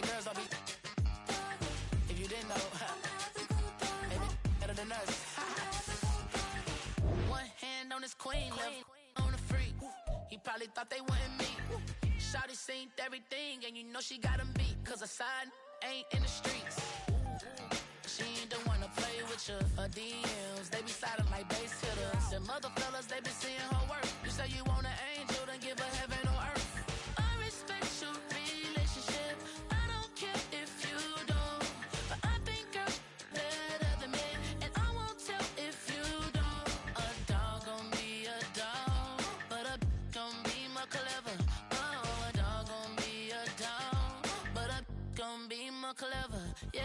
girls don't be. If you didn't know, maybe better than us. One hand on his queen, left on the freak. He probably thought they wouldn't meet. Shawty seen everything, and you know she got him beat. Cause her side ain't in the streets. She ain't the one to play with you. Her DMs, they be sliding like base hitters. And mother fellas, they be seeing her work. You say you want an angel, then give her heaven on earth. I respect your relationship. I don't care if you don't. But I think girls better than men. And I won't tell if you don't. A dog gon' be a dog, but a gon' be more clever. Oh, a dog gon' be a dog, but a gon' be more clever. Yeah.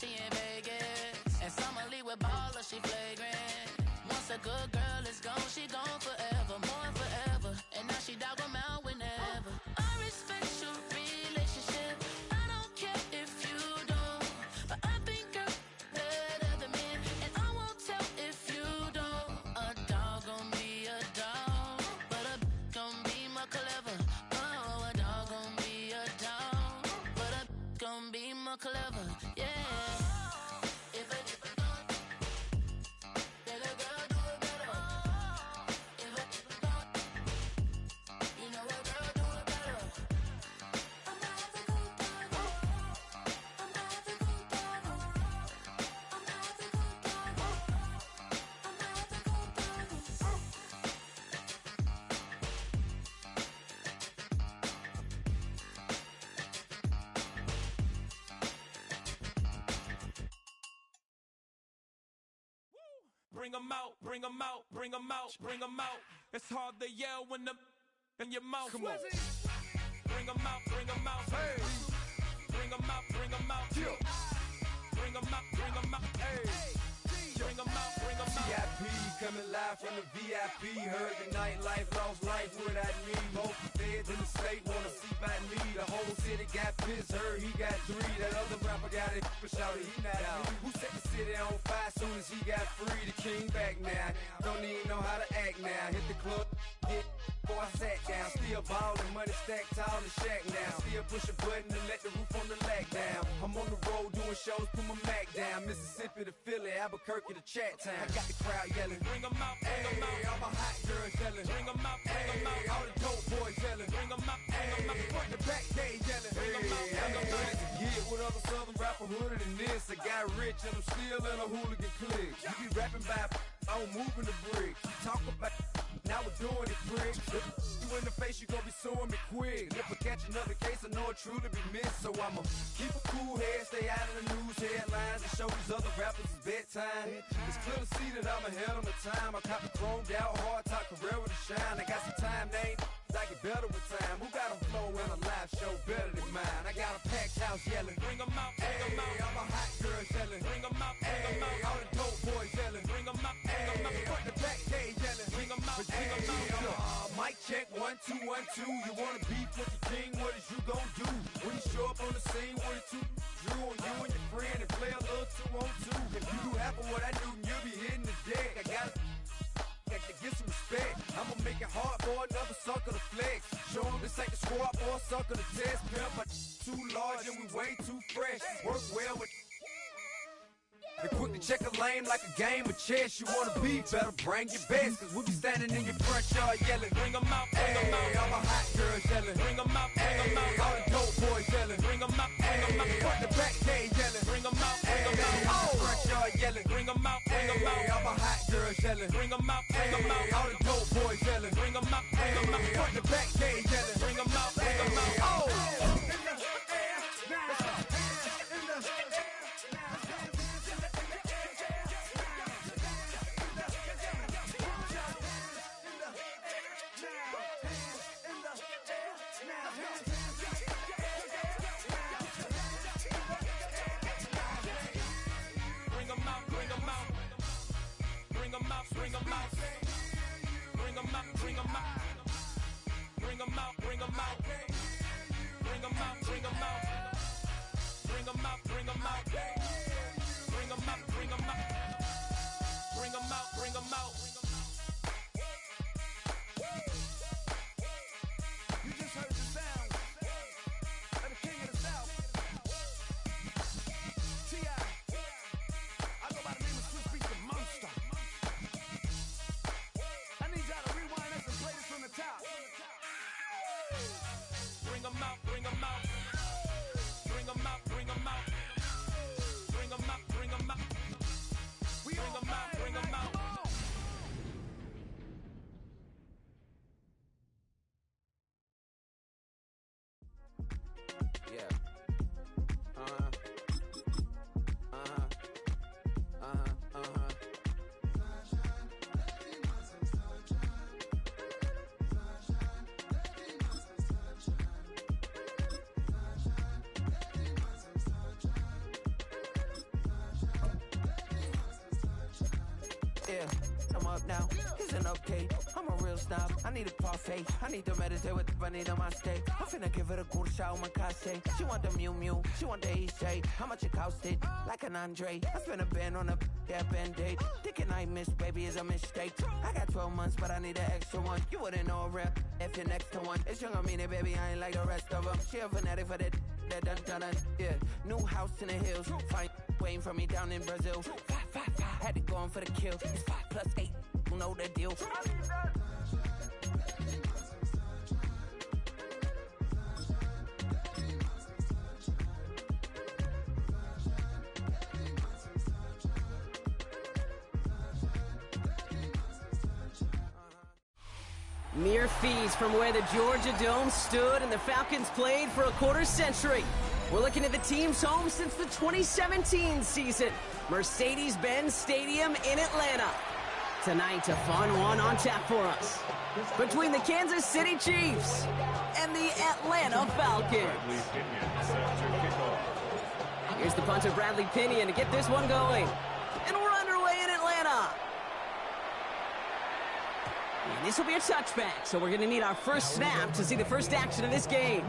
She in Vegas, and summer leave with baller, she flagrant. Once a good girl is gone, she gone forever, more than forever. And now she dog 'em out whenever. I respect your relationship. I don't care if you don't, but I think girls better than men, and I won't tell if you don't. A dog gon' be a dog, but a gon' be more clever. Oh, a dog gon' be a dog, but a gon' be more clever. Yeah. Bring 'em out, bring 'em out, bring 'em out, bring 'em out. It's hard to yell when the in your mouth. Come on. Bring 'em out, bring 'em out. Hey. Bring 'em out, bring 'em out. Yeah. Bring 'em out, bring 'em out. Hey. Bring 'em out, bring 'em out. VIP coming live from the VIP. Heard the nightlife, lost life without me. Both feds in the state wanna see by me. The whole city got pissed, heard he got 3. That other rapper got it, but shouted he not out. Who set the city on fire soon as he got free? The king back now, don't even know how to act now. Hit the club, hit before I sat down. Still ballin', money stacked tall in shack now. Still push a button and let the roof on the lag down. I'm on the road doing shows, put my Mac down. Mississippi to Philly, Albuquerque to Chat Town. I got the crowd yelling, bring 'em out, bring 'em out. All my hot girls yelling, bring 'em out, bring 'em out. All the dope boys yelling, bring 'em out, bring 'em out. Front the back gate yelling, bring 'em out, bring 'em out. Get with other southern rapper hooded than this. I got rich and I'm still in a hooligan clique. You be rapping by, I'm moving the bricks. You talk about, now we're doing it, prick. If you in the face, you gon' be suing me quick. If I catch another case, I know it truly be missed. So I'ma keep a cool head, stay out of the news headlines, and show these other rappers it's bedtime. It's clear to see that I'm ahead of my time. I caught the chromed out, hard top career with a shine. I got some time, they ain't I get better with time. Who got a flow in a live show better than mine? I got a packed house yelling, bring 'em out, bring 'em out. All my hot girls yelling, bring 'em out, bring 'em out. All the dope boys yelling, bring 'em out, bring 'em out. Front the back gate yelling, bring 'em out, bring 'em out. Mic check 1 2 1 2. You wanna beef with the king? What is you gon' do when you show up on the scene? What is you drew on you and your friend and play a little 2-on-2? If you do half of what I do, then you'll be hitting the deck. I gotta get some respect. I'ma make it hard for another sucker to flex. Show 'em this ain't the squad or a sucker to test. Pimp, but too large and we way too fresh. Work well with. They quick to check a lane like a game of chess. You wanna be better, bring your best. Cause we'll be standing in your front yard yelling, bring 'em out, bring 'em out. All my hot girls yelling, bring 'em out, bring 'em out. All the dope boys yelling, bring 'em out, bring 'em out. Front the back gate yelling, bring 'em out, bring 'em out. Front yard yelling, bring 'em out, bring 'em out. All my hot girls yelling, bring 'em out, bring 'em out. All the dope boys yelling, bring 'em out, bring 'em out. Front the back gate yelling, bring 'em out, bring 'em out. bring 'em out. You just heard the sound of the king of the South. T.I. I go by the name of Swiss Beats the Monster. I need y'all to rewind this and play this from the top. Bring 'em out, bring 'em out. Bring 'em out, bring 'em out. Bring 'em out, bring 'em out. We Bring 'em out, bring 'em out. Yeah. Yeah, I'm up now. It's an update. I'm a real snob. I need a parfait. I need to meditate with the bunny on my steak. I'm finna give it a good shot on my case. She want the Mew Mew. She want the EJ. How much it costed? Like an Andre. I spent a band on a that band-aid. Thinking I missed, baby, is a mistake. I got 12 months, but I need an extra one. You wouldn't know a rep if you're next to one. It's young, I mean it, baby. I ain't like the rest of them. She a fanatic for that dun. Yeah, new house in the hills. Fine, waiting for me down in Brazil. 5. Had to go on for the kill. It's 5 plus 8. You know the deal. Mere fees from where the Georgia Dome stood and the Falcons played for a quarter century. We're looking at the team's home since the 2017 season, Mercedes-Benz Stadium in Atlanta. Tonight, a fun one on tap for us between the Kansas City Chiefs and the Atlanta Falcons. Here's the punter, Bradley Pinion, to get this one going. And we're underway in Atlanta. And this will be a touchback, so we're going to need our first snap to see the first action of this game.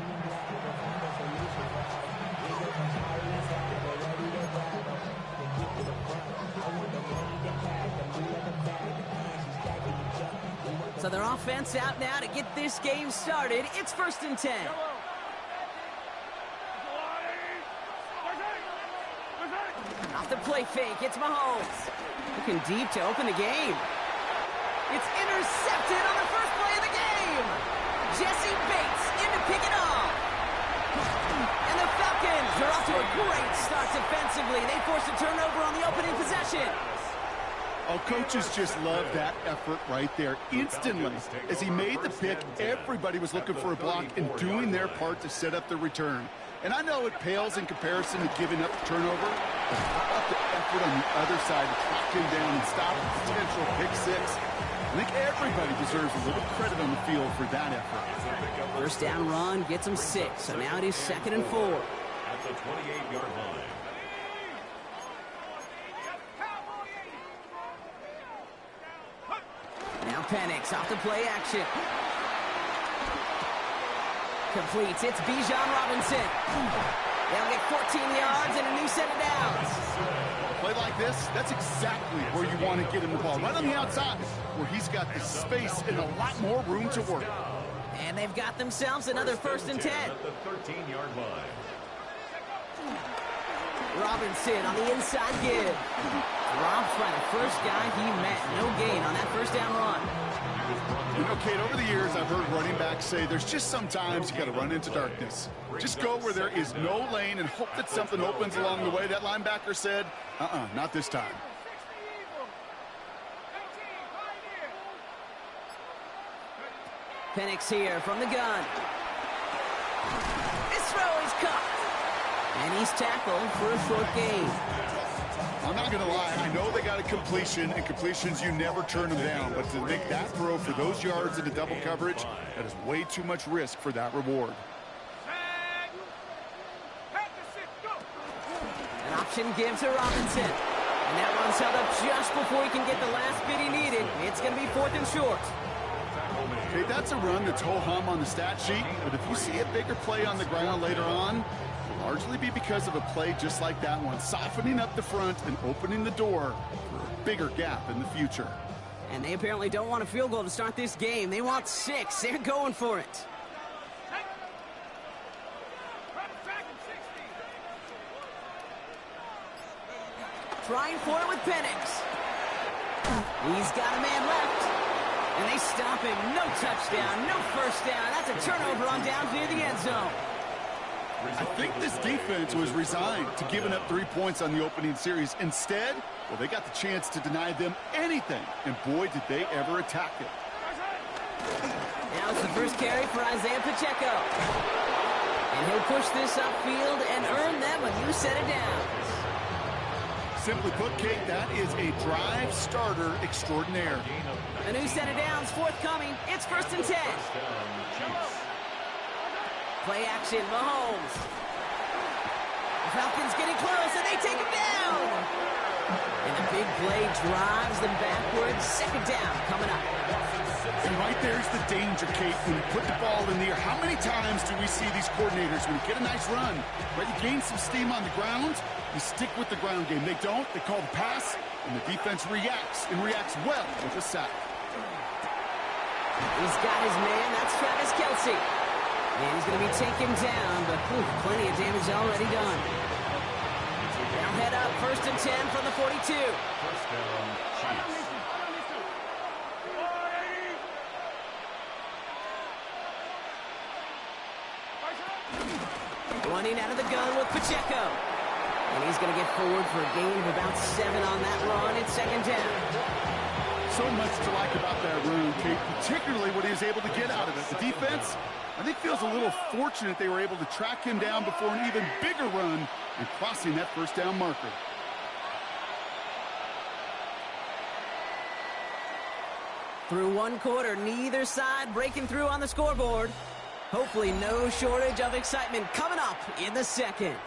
So their offense out now to get this game started. It's 1st and 10. Off the play fake, it's Mahomes. Looking deep to open the game. It's intercepted on the first play of the game. Jesse Bates in to pick it off. And the Falcons are off to a great start defensively. They forced a turnover on the opening possession. Oh, coaches just love that effort right there. Instantly, as he made the pick, everybody was looking for a block and doing their part to set up the return. And I know it pales in comparison to giving up the turnover, but how about the effort on the other side to track him down and stop a potential pick six? I think everybody deserves a little credit on the field for that effort. First down run gets him 6, so now it is 2nd and 4. At the 28-yard line. Now Penix off the play action. Completes. It's Bijan Robinson. They'll get 14 yards and a new set of downs. Play like this, that's exactly where you want to get him the ball. Right on the outside, where he's got the space and a lot more room to work. And they've got themselves another 1st and 10. At the 13-yard line. Robinson on the inside give. Dropped by the first guy he met. No gain on that first down run. You know, Kate, over the years, I've heard running backs say there's just sometimes you got to run into darkness. Just go where there is no lane and hope that something opens along the way. That linebacker said, not this time. Penix here from the gun. This throw is caught. And he's tackled for a short gain. I'm not going to lie. I know they got a completion, and completions, you never turn them down. But to make that throw for those yards into double coverage, that is way too much risk for that reward. An option give to Robinson. And that one's held up just before he can get the last bit he needed. It's going to be 4th and short. Okay, that's a run that's ho-hum on the stat sheet. But if you see a bigger play on the ground later on, largely be because of a play just like that one, softening up the front and opening the door for a bigger gap in the future. And they apparently don't want a field goal to start this game. They want 6. They're going for it. Trying for it with Penix. He's got a man left. And they stop him. No touchdown, no first down. That's a turnover on downs near the end zone. I think this defense was resigned to giving up 3 points on the opening series. Instead, well, they got the chance to deny them anything. And boy, did they ever attack it. Now it's the first carry for Isaiah Pacheco. And he'll push this upfield and earn them a new set of downs. Simply put, Kate, that is a drive starter extraordinaire. A new set of downs forthcoming. It's 1st and 10. Play action, Mahomes. The Falcons getting close, and they take him down. And the big play drives them backwards. 2nd down coming up. And right there's the danger, Kate. When you put the ball in the air, how many times do we see these coordinators, when you get a nice run, right, you gain some steam on the ground, you stick with the ground game. They don't. They call the pass, and the defense reacts, and reacts well with a sack. He's got his man. That's Travis Kelce. And he's going to be taken down, but plenty of damage already done. They'll head up 1st and 10 from the 42. First down, Chiefs. Running out of the gun with Pacheco. And he's going to get forward for a gain of about 7 on that run. It's 2nd down. So much to like about that run, Kate, particularly what he was able to get out of it. The defense, I think, feels a little fortunate they were able to track him down before an even bigger run and crossing that 1st down marker. Through 1 quarter, neither side breaking through on the scoreboard. Hopefully no shortage of excitement coming up in the 2nd.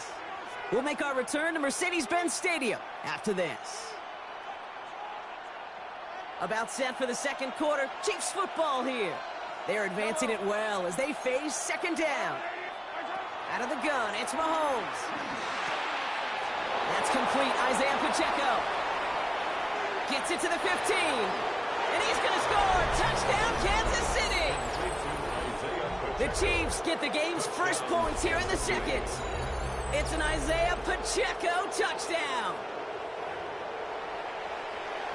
We'll make our return to Mercedes-Benz Stadium after this. About set for the 2nd quarter. Chiefs football here. They're advancing it well as they face 2nd down. Out of the gun, it's Mahomes. That's complete. Isaiah Pacheco gets it to the 15. And he's going to score. Touchdown, Kansas City. The Chiefs get the game's first points here in the 2nd. It's an Isaiah Pacheco touchdown.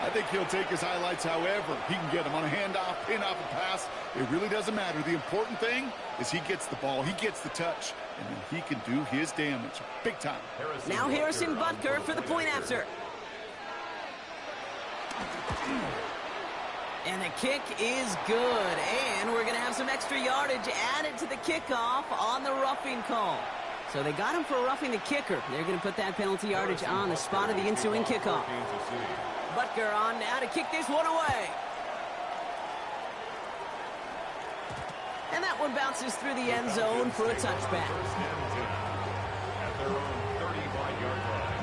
I think he'll take his highlights however he can get them on a handoff, pin off a pass. It really doesn't matter. The important thing is he gets the ball, he gets the touch, and then he can do his damage big time. Now Harrison Butker for the point after. And the kick is good. And we're going to have some extra yardage added to the kickoff on the roughing call. So they got him for roughing the kicker. They're going to put that penalty yardage on the spot of the ensuing kickoff. Butker on now to kick this one away. And that one bounces through the end zone for a touchback. At their own 35-yard line.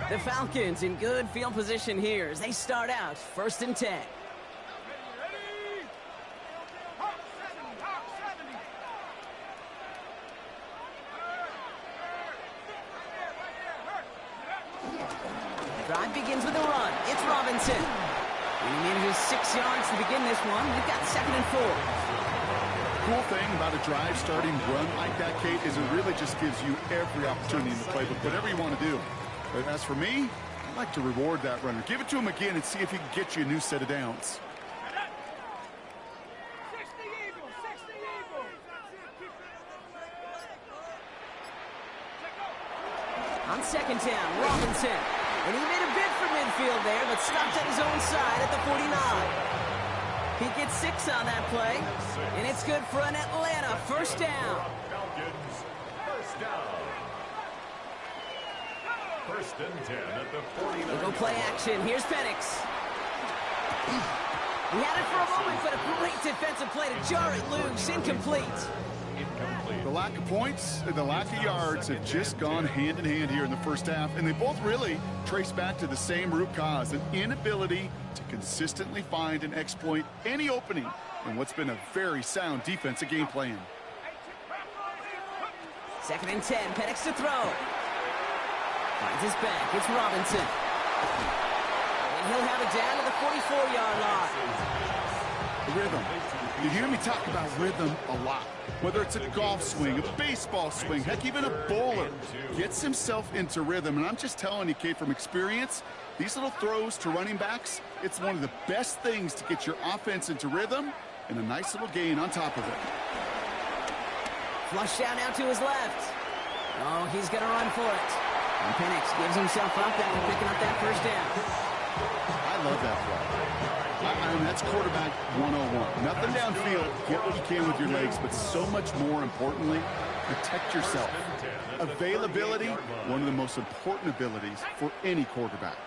The Falcons in good field position here as they start out 1st and 10. Drive begins with a run. It's Robinson. And he manages 6 yards to begin this one. They've got 2nd and 4. Cool thing about a drive starting run like that, Kate, is it really just gives you every opportunity in the playbook, whatever you want to do. But as for me, I'd like to reward that runner. Give it to him again and see if he can get you a new set of downs. On 2nd down, Robinson. And he made a bid for midfield there, but stopped at his own side at the 49. He gets 6 on that play, and it's good for an Atlanta 1st down. Falcons, 1st down. 1st and 10 at the 49. We'll go play action. Here's Penix. He had it for a moment, but a great defensive play to jar it loose. Incomplete. The lack of points and the lack of yards have just gone hand in hand here in the 1st half, and they both really trace back to the same root cause, an inability to consistently find and exploit any opening in what's been a very sound defensive game plan. 2nd and 10, Penix to throw. It's back. It's Robinson. And he'll have it down to the 44-yard line. Rhythm. You hear me talk about rhythm a lot. Whether it's a golf swing, a baseball swing, heck, even a bowler gets himself into rhythm. And I'm just telling you, Kate, from experience, these little throws to running backs, it's one of the best things to get your offense into rhythm and a nice little gain on top of it. Flush out now to his left. Oh, he's going to run for it. And Penix gives himself up after picking up that first down. I love that play. I mean, that's quarterback 101. Nothing downfield, get what you can with your legs, but so much more importantly, protect yourself. Availability, one of the most important abilities for any quarterback.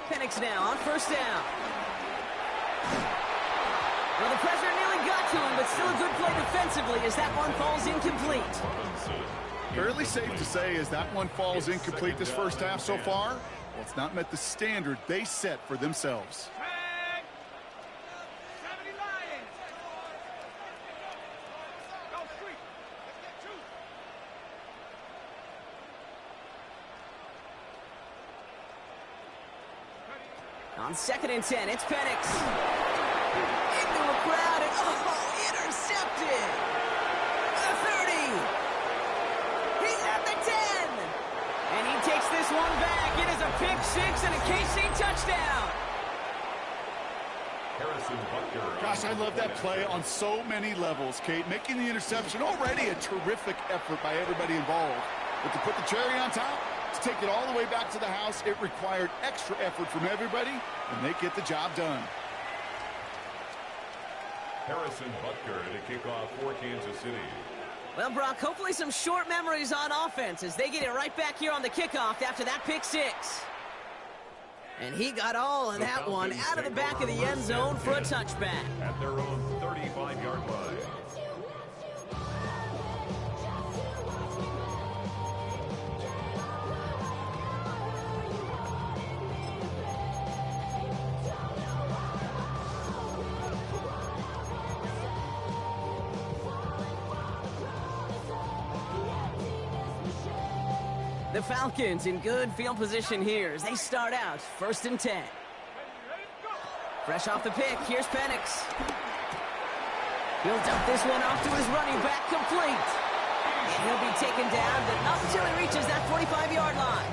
Penix now on first down. Well, the pressure nearly got to him, but still a good play defensively as that one falls incomplete. Fairly safe to say as that one falls incomplete this first half so far, well, it's not met the standard they set for themselves. On 2nd and 10, it's Penix. Into a crowd and, intercepted. The 30. He's at the 10. And he takes this one back. It is a pick six and a KC touchdown. Gosh, I love that play on so many levels, Kate. Making the interception, already a terrific effort by everybody involved. But to put the cherry on top, to take it all the way back to the house, it required extra effort from everybody, and they get the job done. Harrison Butker to kick off for Kansas City. Well, Brock, hopefully some short memories on offense as they get it right back here on the kickoff after that pick six. And he got all of that one out of the back of the end zone for a touchback. At their own 35-yard line. The Falcons in good field position here as they start out 1st and 10. Fresh off the pick, here's Penix. He'll dump this one off to his running back, complete. And he'll be taken down up until he reaches that 45-yard line.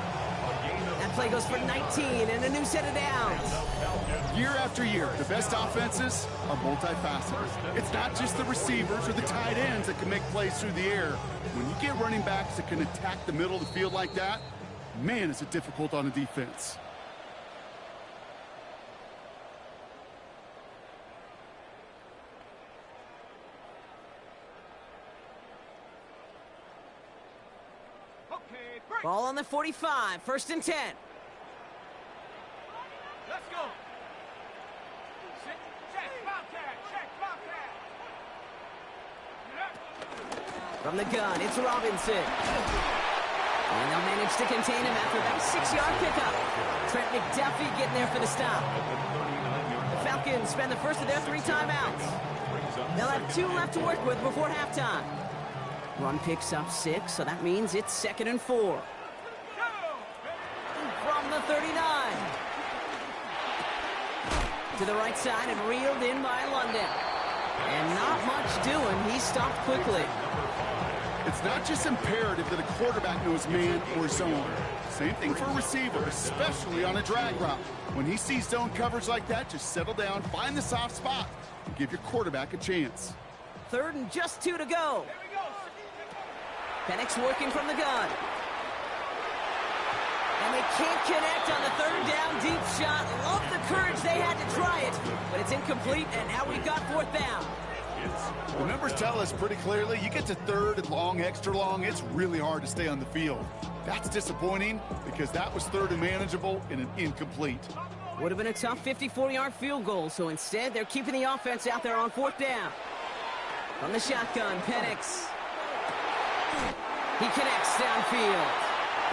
That play goes for 19 and a new set of downs. Year after year, the best offenses are multifaceted. It's not just the receivers or the tight ends that can make plays through the air. When you get running backs that can attack the middle of the field like that, man, is it difficult on a defense. Ball on the 45, 1st and 10. Let's go. Check, Bobcat. From the gun, it's Robinson. And they'll manage to contain him after about a 6-yard pickup. Trent McDuffie getting there for the stop. The Falcons spend the first of their 3 timeouts. They'll have 2 left to work with before halftime. Run picks up 6, so that means it's 2nd and 4. From the 39. To the right side and reeled in by London. And not much doing. He stopped quickly. It's not just imperative that a quarterback knows man or zone. Same thing for a receiver, especially on a drag route. When he sees zone coverage like that, just settle down, find the soft spot, and give your quarterback a chance. 3rd and just 2 to go. Penix working from the gun. And they can't connect on the 3rd down deep shot. Love the courage they had to try it, but it's incomplete, and now we've got 4th down. The numbers tell us pretty clearly, you get to 3rd and long, extra long, it's really hard to stay on the field. That's disappointing because that was 3rd and manageable and an incomplete. Would have been a tough 54-yard field goal, so instead they're keeping the offense out there on 4th down. From the shotgun, Penix. He connects downfield.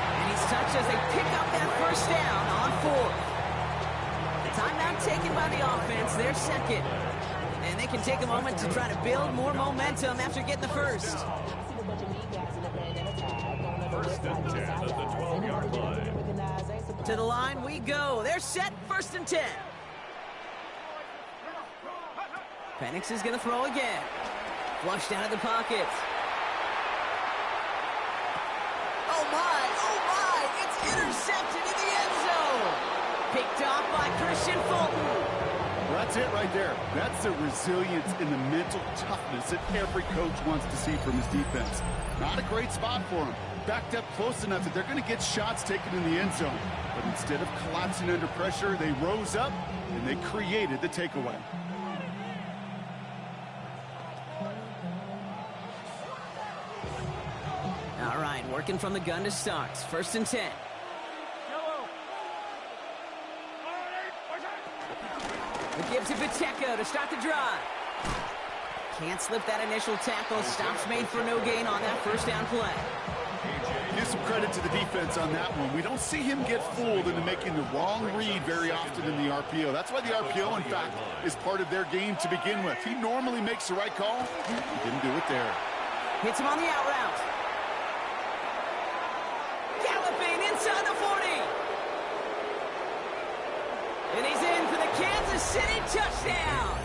And he's touched as they pick up that 1st down on 4th. The timeout taken by the offense, their 2nd. And they can take a moment to try to build more momentum after getting the first. First and 10 at the 12-yard line. To the line we go. They're set. First and 10. Penix is going to throw again. Flushed out of the pocket. Oh my, it's intercepted in the end zone. Picked off by Christian Fulton. Well, that's it right there. That's the resilience and the mental toughness that every coach wants to see from his defense. Not a great spot for him. Backed up close enough that they're going to get shots taken in the end zone. But instead of collapsing under pressure, they rose up and they created the takeaway. All right, working from the gun to start. First and 10. The give to Pacheco to start the drive. Can't slip that initial tackle. Stops made for no gain on that first down play. Give some credit to the defense on that one. We don't see him get fooled into making the wrong read very often in the RPO. That's why the RPO, in fact, is part of their game to begin with. He normally makes the right call. He didn't do it there. Hits him on the out route. Galloping inside the 40. And he's in for the Kansas City touchdown.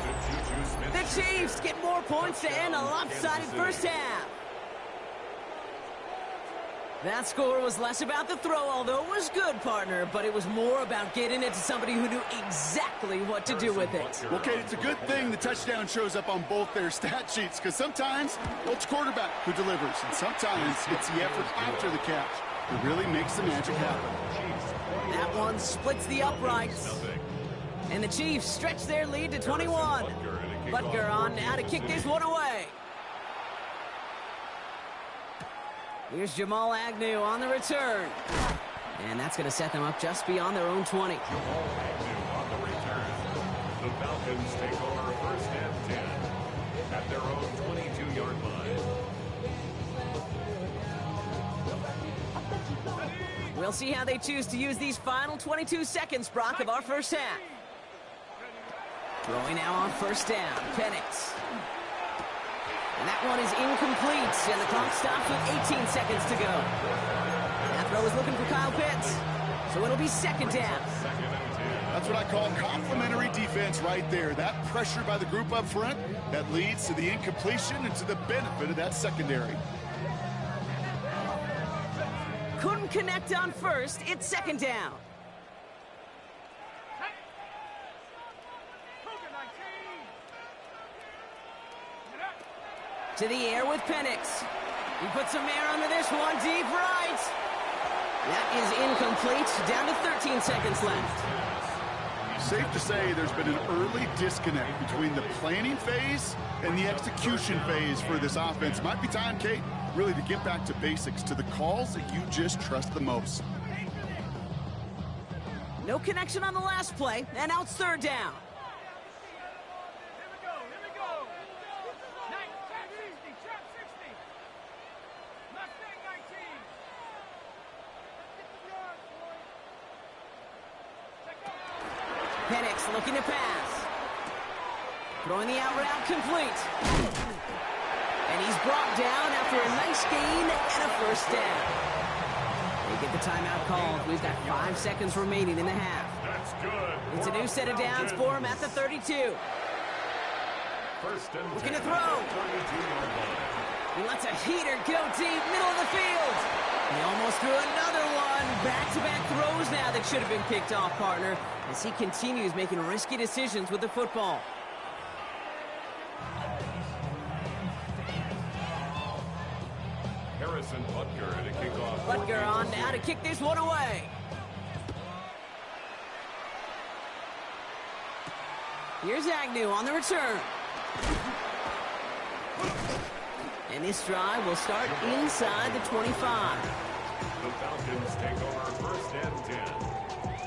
The Chiefs get more points to end a lopsided first half. That score was less about the throw, although it was good, partner, but it was more about getting it to somebody who knew exactly what to do with it. Okay, it's a good thing the touchdown shows up on both their stat sheets, because sometimes it's quarterback who delivers, and sometimes it's the effort after the catch that really makes the magic happen. That one splits the uprights. And the Chiefs stretch their lead to 21. Butker on now to kick this one away. Here's Jamal Agnew on the return. And that's going to set them up just beyond their own 20. Jamal Agnew on the return. The Falcons take over first and 10 at their own 22-yard line. We'll see how they choose to use these final 22 seconds, Brock, of our first half. Throwing now on first down, Penix. And that one is incomplete, and the clock stops with 18 seconds to go. That throw is looking for Kyle Pitts, so it'll be second down. That's what I call complimentary defense right there. That pressure by the group up front, that leads to the incompletion and to the benefit of that secondary. Couldn't connect on first, it's second down. To the air with Penix. He puts some air under this one, deep right. That is incomplete, down to 13 seconds left. Safe to say there's been an early disconnect between the planning phase and the execution phase for this offense. Might be time, Kate, really to get back to basics, to the calls that you just trust the most. No connection on the last play, and now it's third down. Penix looking to pass. Throwing the out route complete. And he's brought down after a nice gain and a first down. They get the timeout called. We've got 5 seconds remaining in the half. That's good. It's a new set of downs for him at the 32. First and 10. Looking to throw. 32-yard line. He lets a heater go deep, middle of the field. He almost threw another one. Back-to-back throws now that should have been picked off, partner, as he continues making risky decisions with the football. Harrison Butker to kick off. Butker on now to kick this one away. Here's Agnew on the return. And this drive will start inside the 25. The Falcons take over first and 10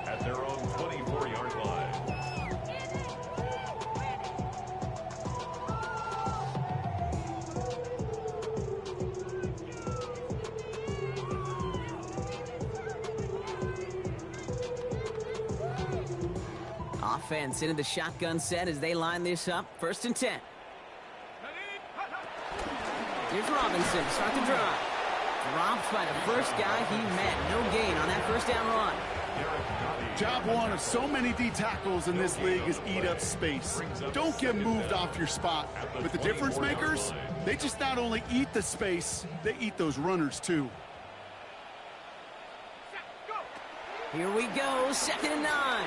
at their own 24-yard line. Offense into the shotgun set as they line this up. First and 10. Here's Robinson to start the drive. Dropped by the first guy he met. No gain on that first down run. Job one of so many D tackles in this league is eat up space. Don't get moved off your spot. But the difference makers, they just not only eat the space, they eat those runners too. Here we go, 2nd and 9.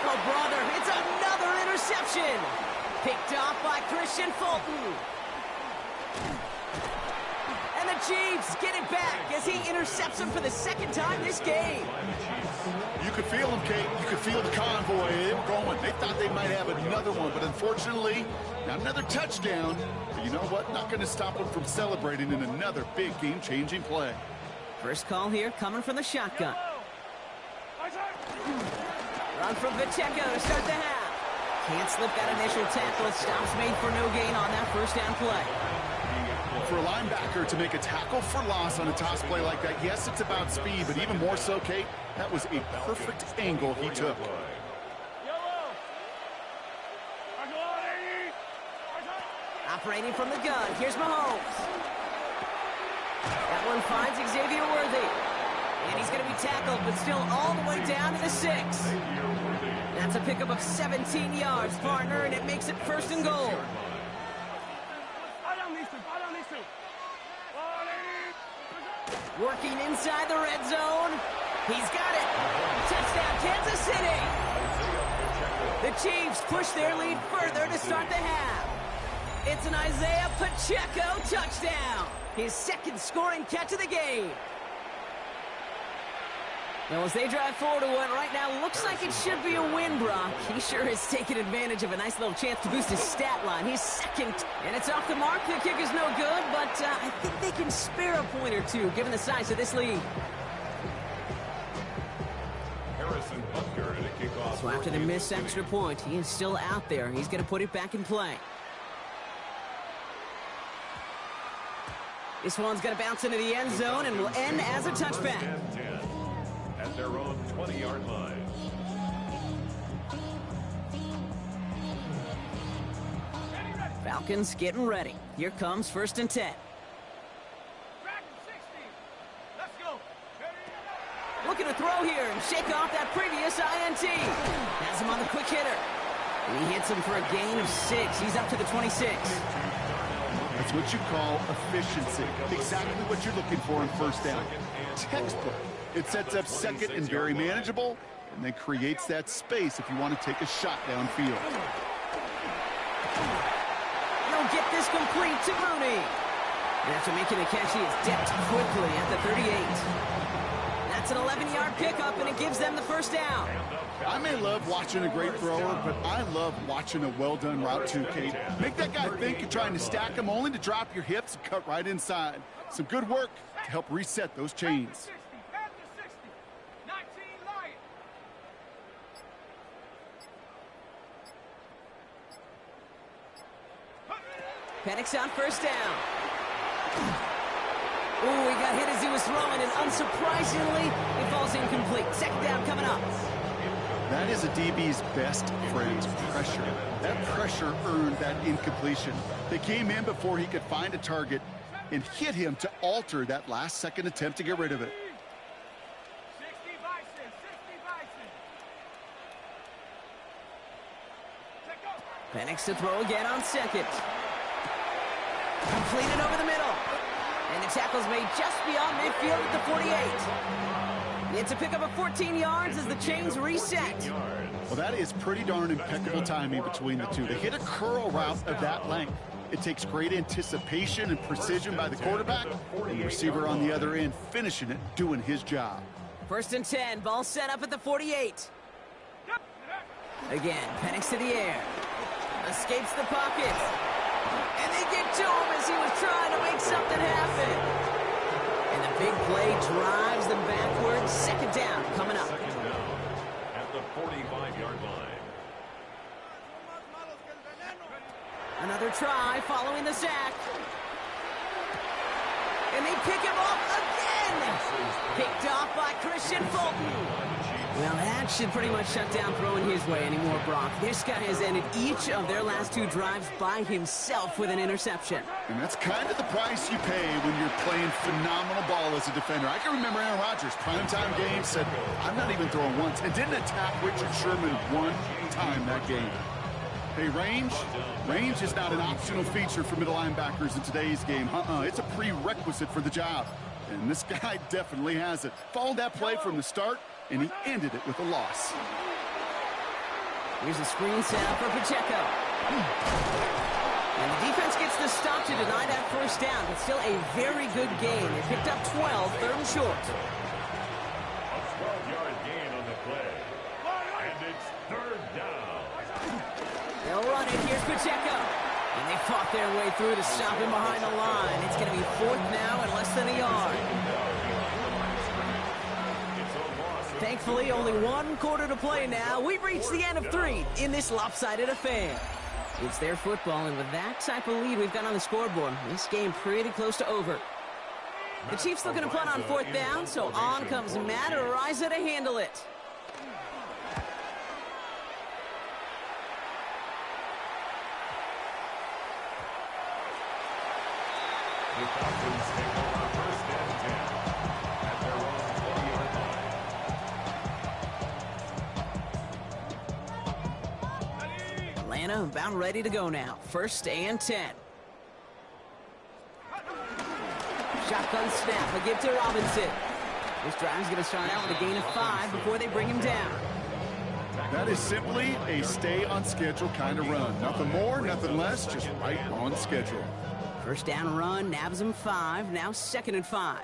Oh, brother, it's another interception. Picked off by Christian Fulton. And the Chiefs get it back as he intercepts him for the 2nd time this game. You could feel them, Kate. You could feel the convoy. They were going. They thought they might have another one, but unfortunately, not another touchdown. But you know what? Not going to stop them from celebrating in another big game-changing play. First call here coming from the shotgun. Run from Pacheco to start the half. Can't slip that initial tackle. Stops made for no gain on that first down play. For a linebacker to make a tackle for loss on a toss play like that, yes, it's about speed, but even more so, Kate, that was a perfect angle he took. Operating from the gun, here's Mahomes. That one finds Xavier Worthy. And he's going to be tackled, but still all the way down to the 6. That's a pickup of 17 yards, partner, and it makes it 1st and goal. Working inside the red zone. He's got it. Touchdown, Kansas City. The Chiefs push their lead further to start the half. It's an Isaiah Pacheco touchdown. His 2nd scoring catch of the game. Now, as they drive forward to what right now looks like it should be a win, Brock. He sure has taken advantage of a nice little chance to boost his stat line. He's 2nd, and it's off the mark. The kick is no good, but I think they can spare a point or two, given the size of this lead. So after the missed extra point, he is still out there. He's going to put it back in play. This one's going to bounce into the end zone and will end as a touchback. At their own 20-yard line. Falcons getting ready. Here comes 1st and 10. Looking to throw here and shake off that previous INT. Has him on the quick hitter. He hits him for a gain of 6. He's up to the 26. That's what you call efficiency. Exactly what you're looking for in 1st down. Textbook. It sets up 2nd and very manageable, and then creates that space if you want to take a shot downfield. He'll get this complete to Mooney. And after making the catch, he is dipped quickly at the 38. That's an 11-yard pickup, and it gives them the 1st down. I may love watching a great thrower, but I love watching a well-done route too, Kate. Make that guy think you're trying to stack him, only to drop your hips and cut right inside. Some good work to help reset those chains. Penix on 1st down. Ooh, he got hit as he was throwing, and unsurprisingly, it falls incomplete. 2nd down coming up. That is a DB's best friend, pressure. That pressure earned that incompletion. They came in before he could find a target and hit him to alter that last-second attempt to get rid of it. Penix to throw again on 2nd. Completed over the middle. And the tackle's made just beyond midfield at the 48. It's a pickup of 14 yards as the chains reset. Well, that is pretty darn impeccable timing between the two. They hit a curl route of that length. It takes great anticipation and precision by the quarterback, and the receiver on the other end finishing it, doing his job. 1st and 10, ball set up at the 48. Again, Penix to the air. Escapes the pocket. And they get to him as he was trying to make something happen. And the big play drives them backwards. 2nd down coming up. 2nd down at the 45-yard line. Another try following the sack. And they pick him off again. Picked off by Christian Fulton. Well, that should pretty much shut down throwing his way anymore, Brock. This guy has ended each of their last 2 drives by himself with an interception. And that's kind of the price you pay when you're playing phenomenal ball as a defender. I can remember Aaron Rodgers, primetime game, said, I'm not even throwing once, and didn't attack Richard Sherman one time that game. Hey, range? Range is not an optional feature for middle linebackers in today's game. It's a prerequisite for the job. And this guy definitely has it. Followed that play from the start, and he ended it with a loss. Here's a screen setup for Pacheco. And the defense gets the stop to deny that first down, but still a very good game. They picked up 12, third and short. A 12-yard gain on the play. And it's third down. They'll run it. Here's Pacheco. And they fought their way through to stop him behind the line. It's going to be 4th now and less than a yard. Thankfully, only 1 quarter to play now. We've reached the end of 3 in this lopsided affair. It's their football, and with that type of lead we've got on the scoreboard, this game pretty close to over. The Chiefs looking to punt on 4th down, so on comes Matt Araiza to handle it. The Falcons take over first and 10 at their own 20-yard line. Atlanta about ready to go now. 1st and 10. Shotgun snap, a give to Robinson. This drive's going to start out with a gain of 5 before they bring him down. That is simply a stay on schedule kind of run. Nothing more, nothing less, just right on schedule. 1st down run, nabs him 5, now 2nd and 5.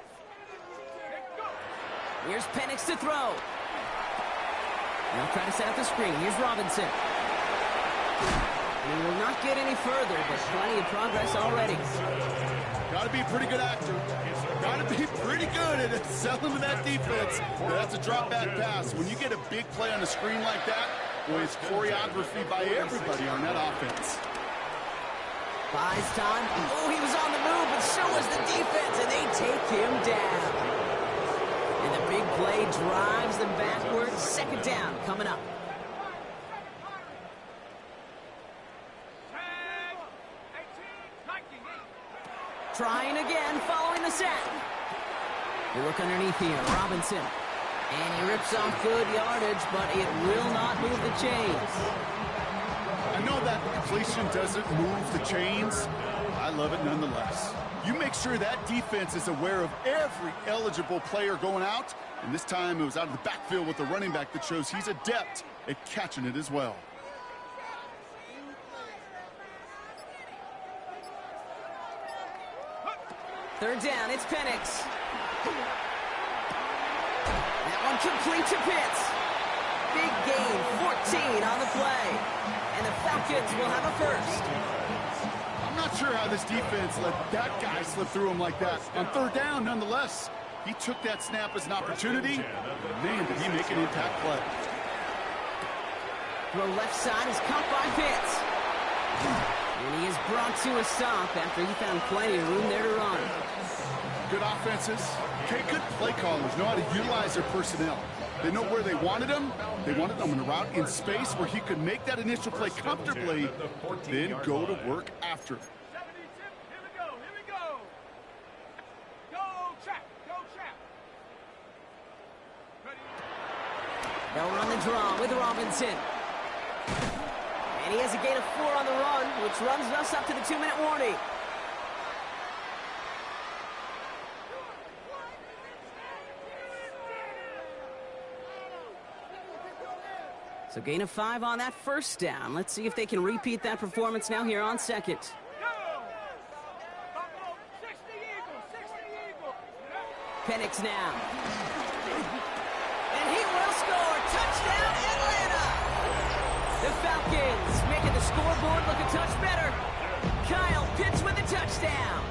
Here's Penix to throw. They'll try to set up the screen. Here's Robinson. He will not get any further, but plenty of progress already. Got to be a pretty good actor. Got to be pretty good at selling to that defense. That's a drop back pass. When you get a big play on a screen like that, boy, it's choreography by everybody on that offense. Buys time. Oh, he was on the move, but so was the defense, and they take him down. And the big play drives them backwards. 2nd down coming up. Trying again, following the sack. They look underneath here, Robinson. And he rips off good yardage, but it will not move the chains. I know that completion doesn't move the chains. I love it nonetheless. You make sure that defense is aware of every eligible player going out. And this time it was out of the backfield with the running back that shows he's adept at catching it as well. Third down, it's Penix. That one complete to Pitts. Big gain, 14 on the play. And the Falcons will have a 1st. I'm not sure how this defense let that guy slip through him like that. On 3rd down, nonetheless, he took that snap as an opportunity. Man, did he make an impact play. Throw left side is caught by Pitts. And he is brought to a stop after he found plenty of room there to run. Good offenses. Okay, good play callers know how to utilize their personnel. They know where they wanted him. They wanted him in a route in space where he could make that initial play comfortably, then go to work after. Here we go. Go, trap. They'll run the draw with Robinson. And he has a gain of 4 on the run, which runs us up to the 2-minute warning. So gain of 5 on that 1st down. Let's see if they can repeat that performance now here on 2nd. Penix now. And he will score. Touchdown, Atlanta! The Falcons making the scoreboard look a touch better. Kyle Pitts with the touchdown.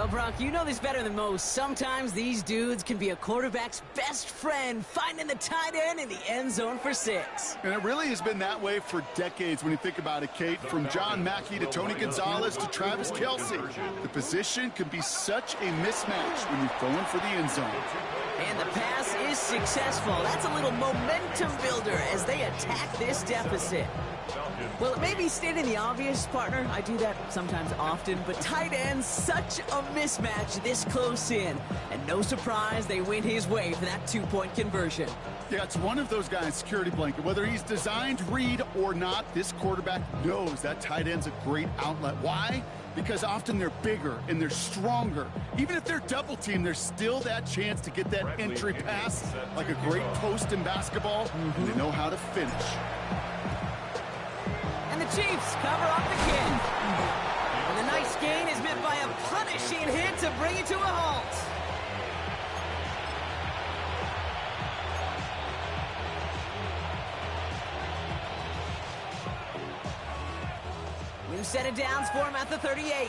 Well, Brock, you know this better than most. Sometimes these dudes can be a quarterback's best friend, finding the tight end in the end zone for 6. And it really has been that way for decades when you think about it, Kate. From John Mackey to Tony Gonzalez to Travis Kelce. The position can be such a mismatch when you're going for the end zone. And the pass is successful. That's a little momentum builder as they attack this deficit. Well, it may be stating the obvious, partner. I do that sometimes often, but tight ends, such a mismatch this close in. And no surprise, they went his way for that 2-point conversion. Yeah, it's one of those guys, security blanket. Whether he's designed read or not, this quarterback knows that tight end's a great outlet. Why? Because often they're bigger and they're stronger. Even if they're double teamed, there's still that chance to get that entry pass, like a great post in basketball, and they know how to finish. And the Chiefs cover up the kick. And the nice gain is met by a punishing hit to bring it to a halt. New set of downs for him at the 38.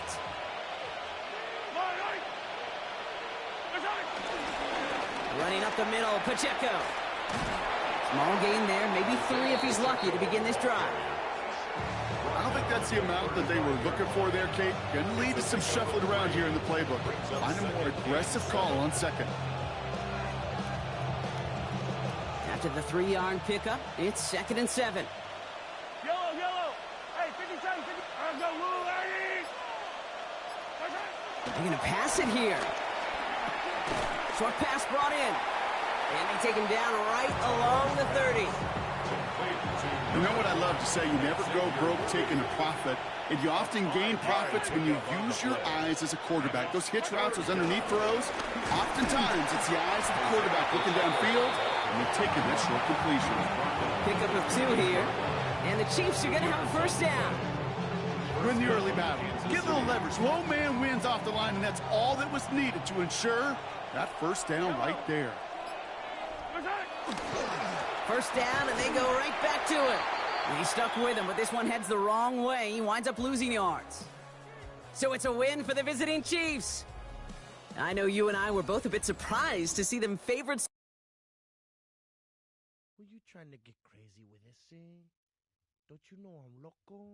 Running up the middle, Pacheco. Small gain there, maybe 3 if he's lucky to begin this drive. I don't think that's the amount that they were looking for there, Kate. Going to lead to some shuffling around here in the playbook. Find a more aggressive call on second. After the 3-yard pickup, it's 2nd and 7. Yellow. Hey, 57, 50. Let's go, Lou, ladies. They're going to pass it here. Short pass brought in. And they take him down right along the 30. You know what I love to say? You never go broke taking a profit, and you often gain profits when you use your eyes as a quarterback. Those hitch routes, those underneath throws, oftentimes it's the eyes of the quarterback looking downfield, and they're taking that short completion. Pickup of 2 here, and the Chiefs are going to have a first down. Win the early battle. Get a little leverage. Low man wins off the line, and that's all that was needed to ensure that first down right there. First down, and they go right back to it. And he stuck with him, but this one heads the wrong way. He winds up losing yards. So it's a win for the visiting Chiefs. I know you and I were both a bit surprised to see them favorites. Were you trying to get crazy with this, eh? Don't you know I'm loco?